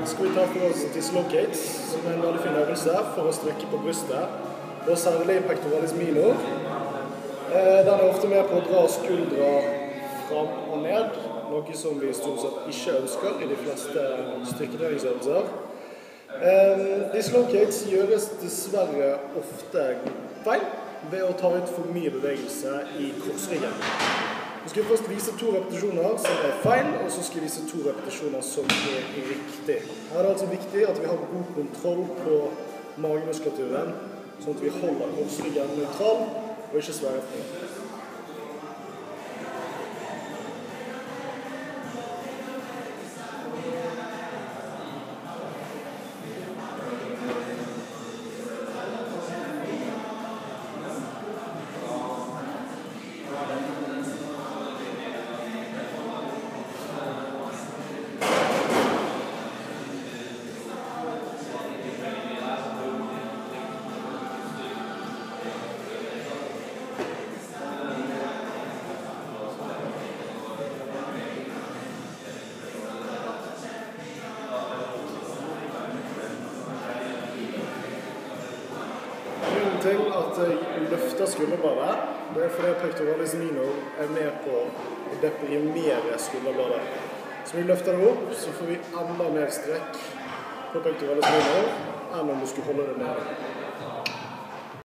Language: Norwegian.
skal vi ta for oss dislocates, som en veldig fin øvelse for å strekke på brystet, og særlig pectoralis minor. Den er ofte med på å dra skuldra fram og ned, noe som vi stort sett ikke ønsker i de fleste styrketreningsøvelser. Dislocates gjøres dessverre ofte feil ved å ta ut for mye bevegelse i korsryggen. Vi skal først vise 2 repetisjoner som er feil, og så skal vi vise 2 repetisjoner som er riktig. Her er det altså viktig at vi har god kontroll på magemuskulaturen, sånn at vi holder korsryggen nøytral og ikke svære for. Til at jeg løfter skulderbladet, det er fordi pectoralis minor er med på å deprimere skulderbladet. Så når vi løfter det opp, så får vi enda mer strekk på pectoralis minor enn om du skulle holde det nede.